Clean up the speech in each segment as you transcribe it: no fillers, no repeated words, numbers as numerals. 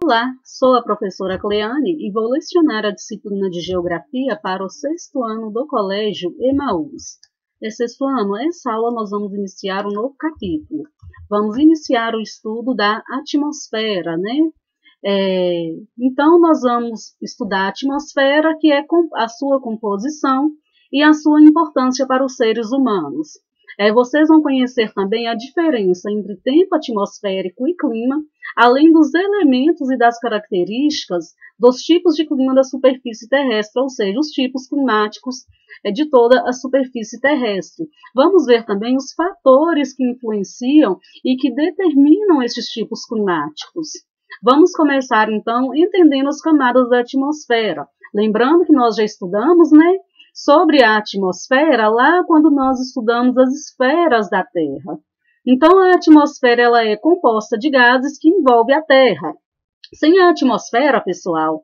Olá, sou a professora Cleane e vou lecionar a disciplina de Geografia para o 6º ano do Colégio Emaús. Nesse 6º ano, essa aula nós vamos iniciar um novo capítulo. Vamos iniciar o estudo da atmosfera, né? Então, nós vamos estudar a atmosfera, que é a sua composição e a sua importância para os seres humanos. Vocês vão conhecer também a diferença entre tempo atmosférico e clima, além dos elementos e das características dos tipos de clima da superfície terrestre, ou seja, os tipos climáticos de toda a superfície terrestre. Vamos ver também os fatores que influenciam e que determinam esses tipos climáticos. Vamos começar, então, entendendo as camadas da atmosfera. Lembrando que nós já estudamos, né, sobre a atmosfera lá quando nós estudamos as esferas da Terra. Então, a atmosfera ela é composta de gases que envolvem a Terra. Sem a atmosfera, pessoal,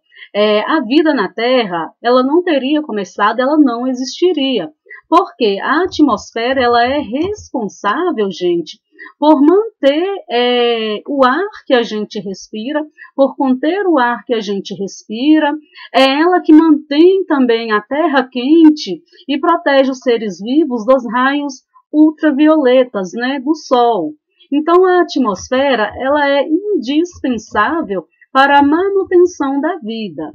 a vida na Terra ela não teria começado, ela não existiria. Porque a atmosfera ela é responsável, gente, por manter o ar que a gente respira, por conter o ar que a gente respira. É ela que mantém também a Terra quente e protege os seres vivos dos raios ultravioletas, né, do Sol. Então, a atmosfera ela é indispensável para a manutenção da vida.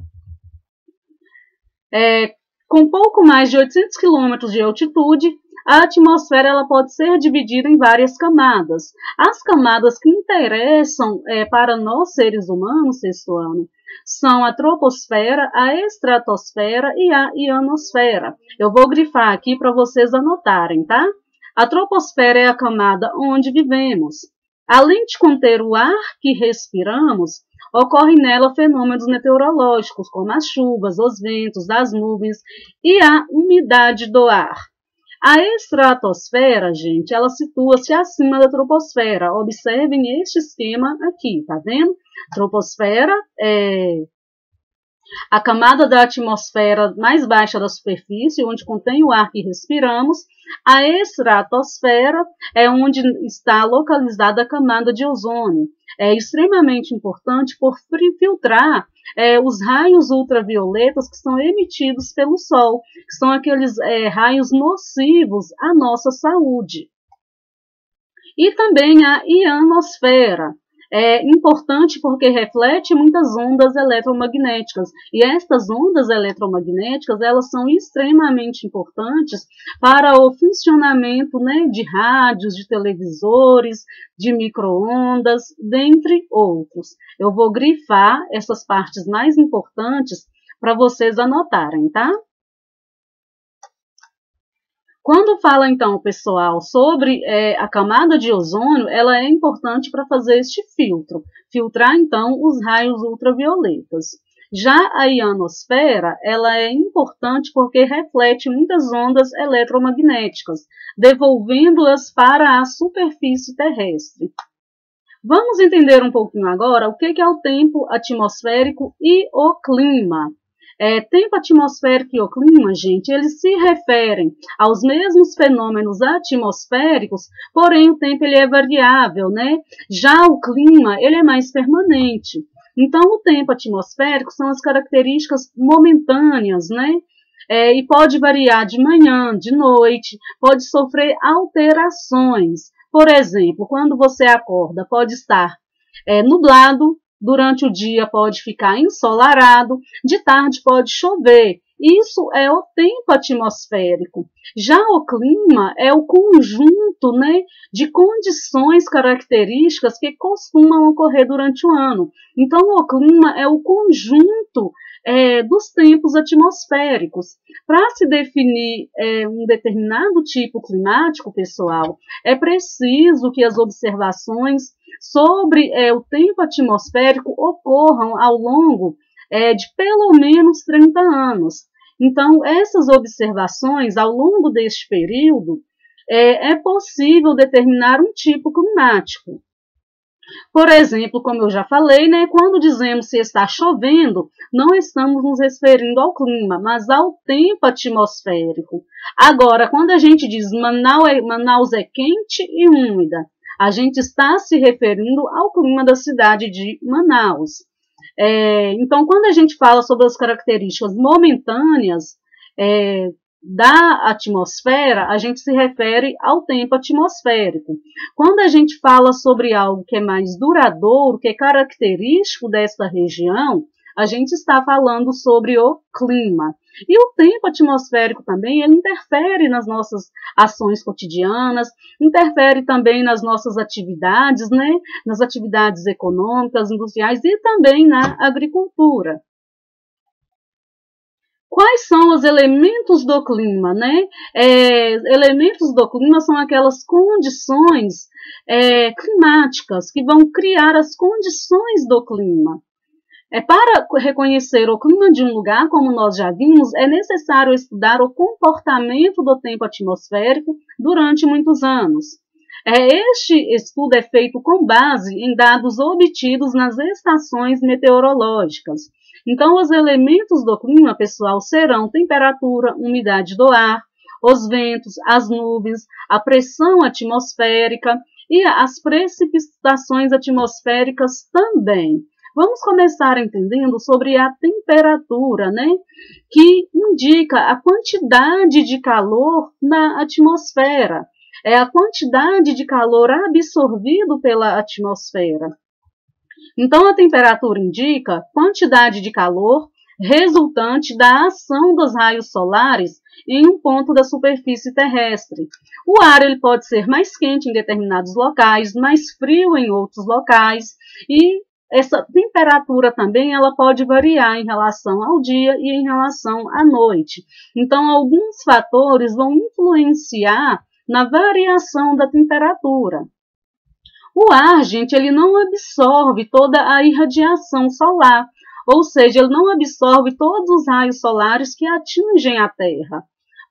Com pouco mais de 800 km de altitude, a atmosfera ela pode ser dividida em várias camadas. As camadas que interessam para nós seres humanos, 6º ano, são a troposfera, a estratosfera e a ionosfera. Eu vou grifar aqui para vocês anotarem, tá? A troposfera é a camada onde vivemos. Além de conter o ar que respiramos, ocorrem nela fenômenos meteorológicos, como as chuvas, os ventos, as nuvens e a umidade do ar. A estratosfera, gente, ela situa-se acima da troposfera. Observem este esquema aqui, tá vendo? Troposfera é a camada da atmosfera mais baixa da superfície, onde contém o ar que respiramos. A estratosfera é onde está localizada a camada de ozônio. É extremamente importante por filtrar os raios ultravioletas que são emitidos pelo Sol, que são aqueles raios nocivos à nossa saúde. E também a ionosfera. É importante porque reflete muitas ondas eletromagnéticas. E estas ondas eletromagnéticas, elas são extremamente importantes para o funcionamento, né, de rádios, de televisores, de micro-ondas, dentre outros. Eu vou grifar essas partes mais importantes para vocês anotarem, tá? Quando fala, então, pessoal, sobre a camada de ozônio, ela é importante para fazer este filtro. Filtrar, então, os raios ultravioletas. Já a ionosfera, ela é importante porque reflete muitas ondas eletromagnéticas, devolvendo-as para a superfície terrestre. Vamos entender um pouquinho agora o que é o tempo atmosférico e o clima. Tempo atmosférico e o clima, gente, eles se referem aos mesmos fenômenos atmosféricos, porém o tempo ele é variável, né? Já o clima, ele é mais permanente. Então, o tempo atmosférico são as características momentâneas, né? E pode variar de manhã, de noite, pode sofrer alterações. Por exemplo, quando você acorda, pode estar nublado, durante o dia pode ficar ensolarado, de tarde pode chover. Isso é o tempo atmosférico. Já o clima é o conjunto, né, de condições características que costumam ocorrer durante o ano. Então, o clima é o conjunto dos tempos atmosféricos. Para se definir um determinado tipo climático, pessoal, é preciso que as observações sobre o tempo atmosférico ocorram ao longo de pelo menos 30 anos. Então, essas observações, ao longo deste período, é possível determinar um tipo climático. Por exemplo, como eu já falei, né, quando dizemos se está chovendo, não estamos nos referindo ao clima, mas ao tempo atmosférico. Agora, quando a gente diz Manaus é quente e úmida, a gente está se referindo ao clima da cidade de Manaus. Então, quando a gente fala sobre as características momentâneas da atmosfera, a gente se refere ao tempo atmosférico. Quando a gente fala sobre algo que é mais duradouro, que é característico desta região, a gente está falando sobre o clima. E o tempo atmosférico também, ele interfere nas nossas ações cotidianas, interfere também nas nossas atividades, né? Nas atividades econômicas, industriais e também na agricultura. Quais são os elementos do clima, né? Elementos do clima são aquelas condições climáticas que vão criar as condições do clima. Para reconhecer o clima de um lugar, como nós já vimos, é necessário estudar o comportamento do tempo atmosférico durante muitos anos. Este estudo é feito com base em dados obtidos nas estações meteorológicas. Então, os elementos do clima, pessoal, serão temperatura, umidade do ar, os ventos, as nuvens, a pressão atmosférica e as precipitações atmosféricas também. Vamos começar entendendo sobre a temperatura, né? Que indica a quantidade de calor na atmosfera. É a quantidade de calor absorvido pela atmosfera. Então, a temperatura indica quantidade de calor resultante da ação dos raios solares em um ponto da superfície terrestre. O ar ele pode ser mais quente em determinados locais, mais frio em outros locais, e essa temperatura também ela pode variar em relação ao dia e em relação à noite. Então, alguns fatores vão influenciar na variação da temperatura. O ar, gente, ele não absorve toda a irradiação solar, ou seja, ele não absorve todos os raios solares que atingem a Terra.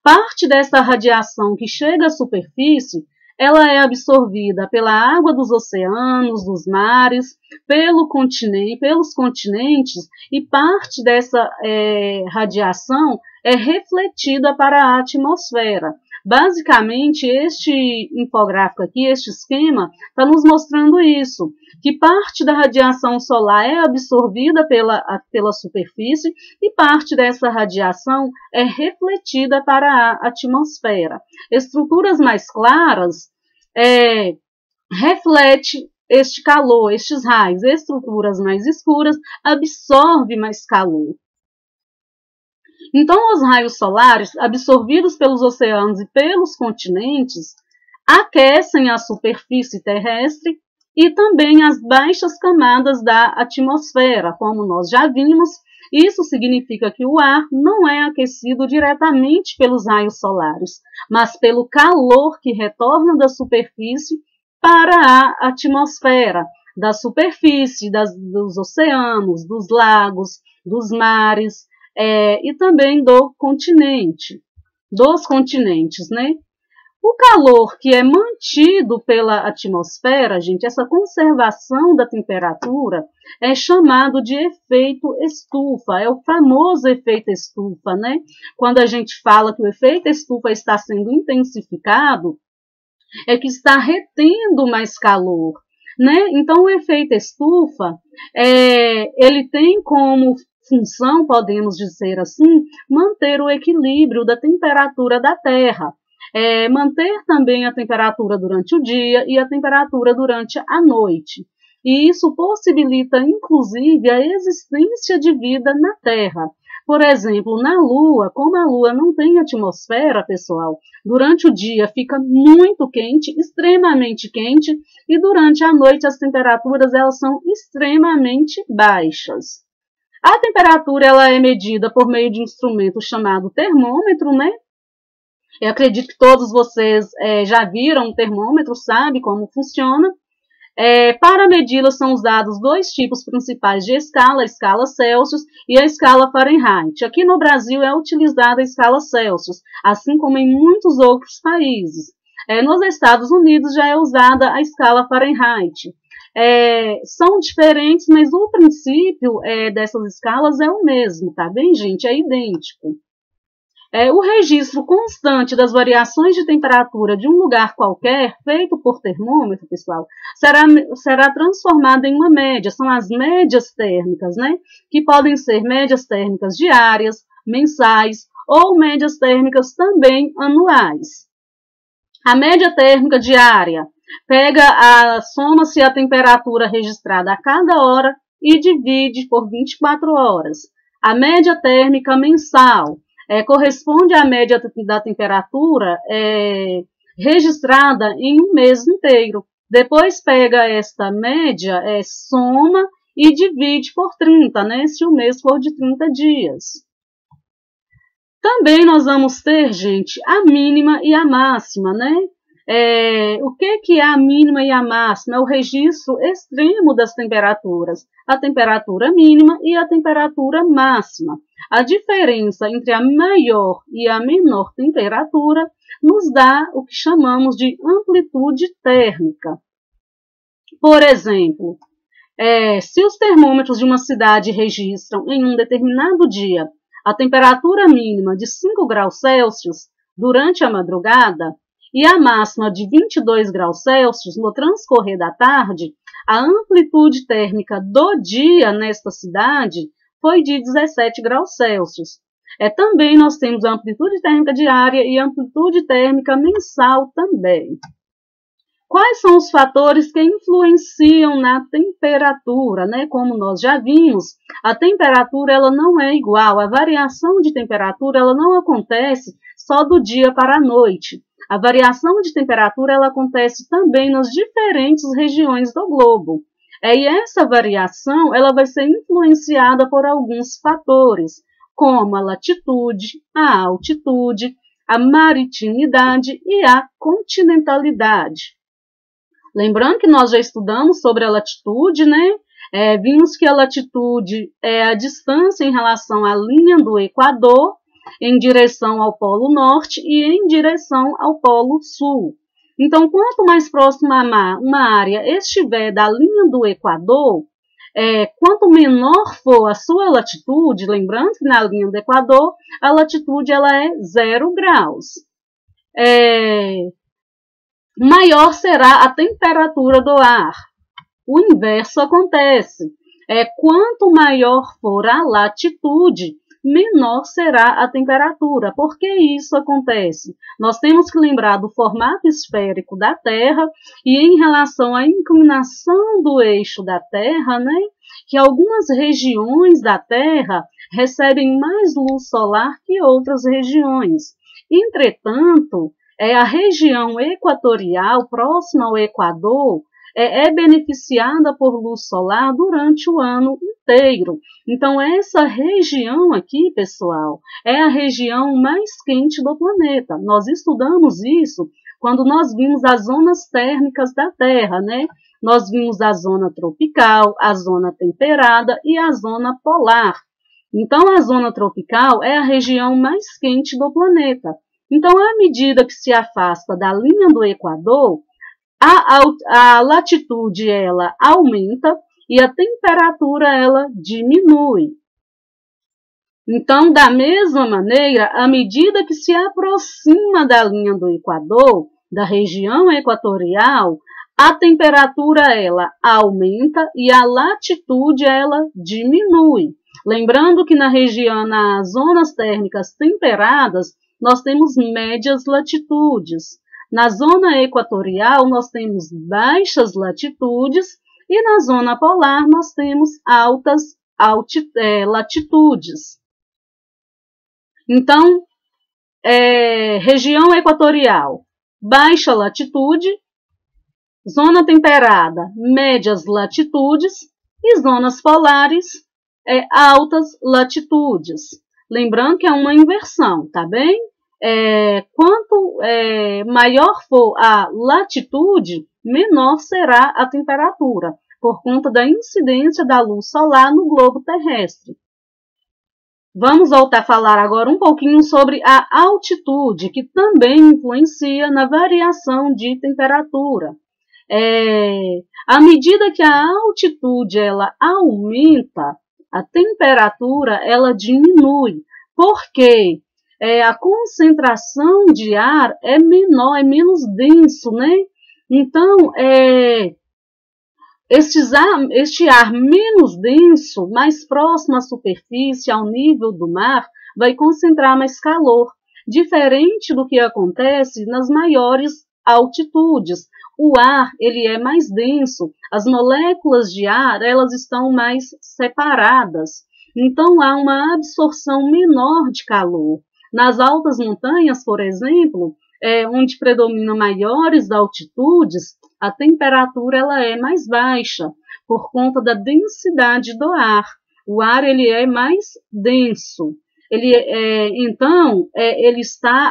Parte dessa radiação que chega à superfície, ela é absorvida pela água dos oceanos, dos mares, pelos continentes, e parte dessa radiação é refletida para a atmosfera. Basicamente, este infográfico aqui, este esquema, está nos mostrando isso, que parte da radiação solar é absorvida pela superfície e parte dessa radiação é refletida para a atmosfera. Estruturas mais claras refletem este calor, estes raios. Estruturas mais escuras absorvem mais calor. Então, os raios solares, absorvidos pelos oceanos e pelos continentes, aquecem a superfície terrestre e também as baixas camadas da atmosfera, como nós já vimos. Isso significa que o ar não é aquecido diretamente pelos raios solares, mas pelo calor que retorna da superfície para a atmosfera, da superfície, dos oceanos, dos lagos, dos mares, e também dos continentes, né? O calor que é mantido pela atmosfera, gente, essa conservação da temperatura é chamado de efeito estufa, é o famoso efeito estufa, né? Quando a gente fala que o efeito estufa está sendo intensificado, é que está retendo mais calor, né? Então, o efeito estufa, ele tem como função, podemos dizer assim, manter o equilíbrio da temperatura da Terra, manter também a temperatura durante o dia e a temperatura durante a noite. E isso possibilita, inclusive, a existência de vida na Terra. Por exemplo, na Lua, como a Lua não tem atmosfera, pessoal, durante o dia fica muito quente, extremamente quente, e durante a noite as temperaturas elas são extremamente baixas. A temperatura ela é medida por meio de um instrumento chamado termômetro, né? Eu acredito que todos vocês já viram um termômetro, sabe como funciona. Para medi-la são usados dois tipos principais de escala, a escala Celsius e a escala Fahrenheit. Aqui no Brasil é utilizada a escala Celsius, assim como em muitos outros países. Nos Estados Unidos já é usada a escala Fahrenheit. São diferentes, mas o princípio dessas escalas é o mesmo, tá bem, gente? É idêntico. O registro constante das variações de temperatura de um lugar qualquer, feito por termômetro, pessoal, será transformado em uma média. São as médias térmicas, né? Que podem ser médias térmicas diárias, mensais ou médias térmicas também anuais. A média térmica diária soma-se a temperatura registrada a cada hora e divide por 24 horas. A média térmica mensal corresponde à média da temperatura registrada em um mês inteiro. Depois pega esta média, soma e divide por 30, né, se o mês for de 30 dias. Também nós vamos ter, gente, a mínima e a máxima, né? O que é a mínima e a máxima? É o registro extremo das temperaturas, a temperatura mínima e a temperatura máxima. A diferença entre a maior e a menor temperatura nos dá o que chamamos de amplitude térmica. Por exemplo, se os termômetros de uma cidade registram em um determinado dia a temperatura mínima de 5 graus Celsius durante a madrugada e a máxima de 22 graus Celsius no transcorrer da tarde, a amplitude térmica do dia nesta cidade foi de 17 graus Celsius. Também nós temos a amplitude térmica diária e a amplitude térmica mensal também. Quais são os fatores que influenciam na temperatura, né? Como nós já vimos, a temperatura ela não é igual, a variação de temperatura ela não acontece só do dia para a noite. A variação de temperatura ela acontece também nas diferentes regiões do globo. E essa variação ela vai ser influenciada por alguns fatores, como a latitude, a altitude, a maritimidade e a continentalidade. Lembrando que nós já estudamos sobre a latitude, né? Vimos que a latitude é a distância em relação à linha do Equador, em direção ao Polo Norte e em direção ao Polo Sul. Então, quanto mais próxima uma área estiver da linha do Equador, quanto menor for a sua latitude, lembrando que na linha do Equador, a latitude ela é 0 graus. Maior será a temperatura do ar. O inverso acontece. Quanto maior for a latitude, menor será a temperatura. Por que isso acontece? Nós temos que lembrar do formato esférico da Terra e em relação à inclinação do eixo da Terra, né, que algumas regiões da Terra recebem mais luz solar que outras regiões. Entretanto, a região equatorial, próxima ao Equador, é beneficiada por luz solar durante o ano inteiro. Então, essa região aqui, pessoal, é a região mais quente do planeta. Nós estudamos isso quando nós vimos as zonas térmicas da Terra, né? Nós vimos a zona tropical, a zona temperada e a zona polar. Então, a zona tropical é a região mais quente do planeta. Então, à medida que se afasta da linha do Equador, a latitude ela aumenta e a temperatura ela diminui. Então, da mesma maneira, à medida que se aproxima da linha do Equador, da região equatorial, a temperatura ela aumenta e a latitude ela diminui. Lembrando que nas zonas térmicas temperadas, nós temos médias latitudes. Na zona equatorial, nós temos baixas latitudes e na zona polar, nós temos altas latitudes. Então, região equatorial, baixa latitude, zona temperada, médias latitudes e zonas polares, altas latitudes. Lembrando que é uma inversão, tá bem? Quanto maior for a latitude, menor será a temperatura, por conta da incidência da luz solar no globo terrestre. Vamos voltar a falar agora um pouquinho sobre a altitude, que também influencia na variação de temperatura. À medida que a altitude ela aumenta, a temperatura ela diminui. Por quê? a concentração de ar é menor, é menos denso, né? Então, este ar menos denso, mais próximo à superfície, ao nível do mar, vai concentrar mais calor, diferente do que acontece nas maiores altitudes. O ar, ele é mais denso, as moléculas de ar, elas estão mais separadas. Então, há uma absorção menor de calor. Nas altas montanhas, por exemplo, onde predominam maiores altitudes, a temperatura ela é mais baixa, por conta da densidade do ar. O ar ele é mais denso. Então,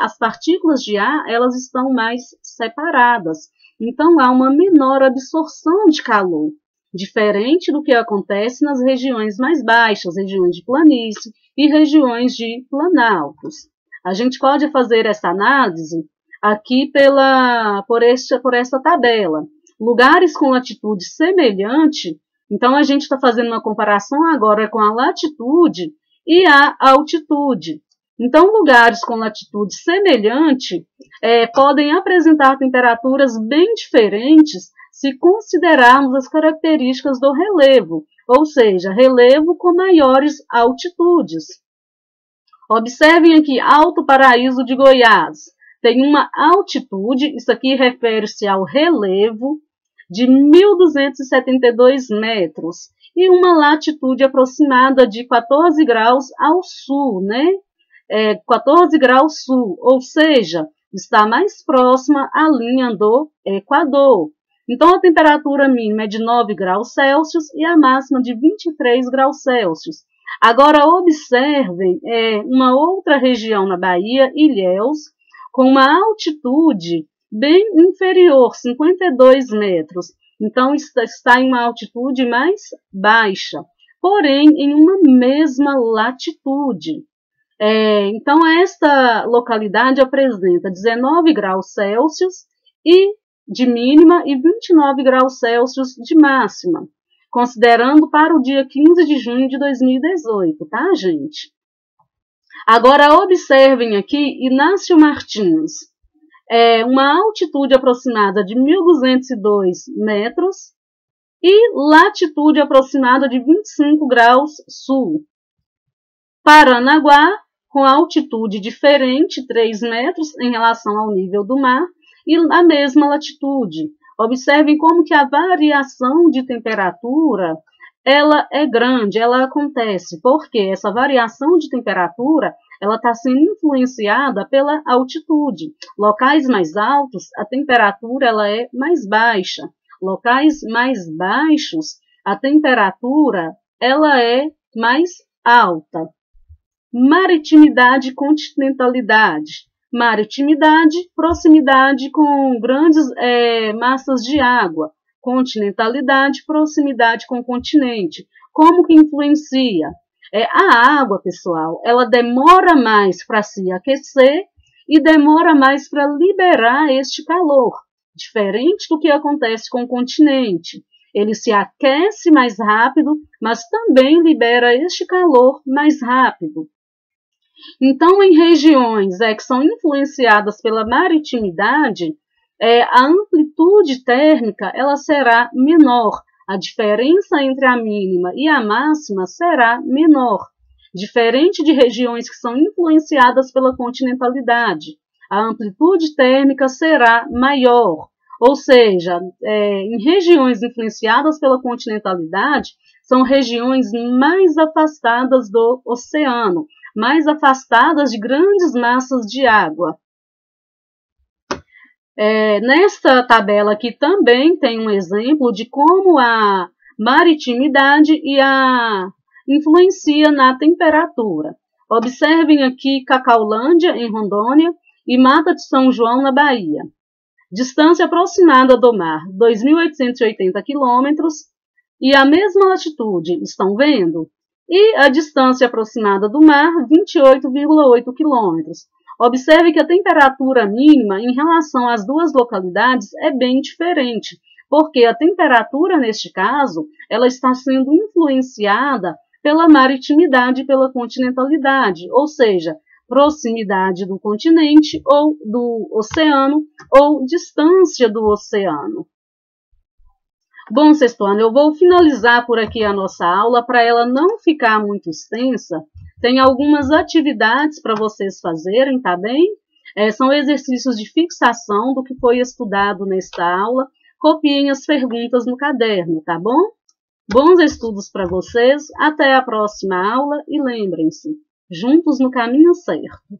as partículas de ar elas estão mais separadas. Então, há uma menor absorção de calor, diferente do que acontece nas regiões mais baixas, regiões de planície e regiões de planaltos. A gente pode fazer essa análise aqui por essa tabela. Lugares com latitude semelhante, então a gente está fazendo uma comparação agora com a latitude e a altitude. Então, lugares com latitude semelhante podem apresentar temperaturas bem diferentes se considerarmos as características do relevo, ou seja, relevo com maiores altitudes. Observem aqui, Alto Paraíso de Goiás. Tem uma altitude, isso aqui refere-se ao relevo, de 1.272 metros e uma latitude aproximada de 14 graus ao sul, né? 14 graus sul, ou seja, está mais próxima à linha do Equador. Então, a temperatura mínima é de 9 graus Celsius e a máxima de 23 graus Celsius. Agora, observem uma outra região na Bahia, Ilhéus, com uma altitude bem inferior, 52 metros. Então, está em uma altitude mais baixa, porém, em uma mesma latitude. Então, esta localidade apresenta 19 graus Celsius de mínima e 29 graus Celsius de máxima, considerando para o dia 15 de junho de 2018, tá, gente? Agora, observem aqui Inácio Martins, uma altitude aproximada de 1.202 metros e latitude aproximada de 25 graus sul. Paranaguá, com altitude diferente, 3 metros em relação ao nível do mar, e a mesma latitude. Observem como que a variação de temperatura ela é grande, ela acontece, porque essa variação de temperatura ela está sendo influenciada pela altitude. Locais mais altos, a temperatura ela é mais baixa. Locais mais baixos, a temperatura ela é mais alta. Maritimidade e continentalidade. Maritimidade, proximidade com grandes massas de água. Continentalidade, proximidade com o continente. Como que influencia? A água, pessoal, ela demora mais para se aquecer e demora mais para liberar este calor, diferente do que acontece com o continente. Ele se aquece mais rápido, mas também libera este calor mais rápido. Então, em regiões que são influenciadas pela maritimidade, a amplitude térmica ela será menor. A diferença entre a mínima e a máxima será menor, diferente de regiões que são influenciadas pela continentalidade. A amplitude térmica será maior, ou seja, em regiões influenciadas pela continentalidade, são regiões mais afastadas do oceano, mais afastadas de grandes massas de água. Nesta tabela aqui também tem um exemplo de como a maritimidade influencia na temperatura. Observem aqui Cacaulândia, em Rondônia, e Mata de São João, na Bahia. Distância aproximada do mar, 2.880 quilômetros, e a mesma latitude, estão vendo? E a distância aproximada do mar, 28,8 quilômetros. Observe que a temperatura mínima em relação às duas localidades é bem diferente, porque a temperatura, neste caso, ela está sendo influenciada pela maritimidade e pela continentalidade, ou seja, proximidade do continente ou do oceano ou distância do oceano. Bom, sexto ano, eu vou finalizar por aqui a nossa aula para ela não ficar muito extensa. Tem algumas atividades para vocês fazerem, tá bem? São exercícios de fixação do que foi estudado nesta aula. Copiem as perguntas no caderno, tá bom? Bons estudos para vocês, até a próxima aula e lembrem-se, juntos no caminho certo.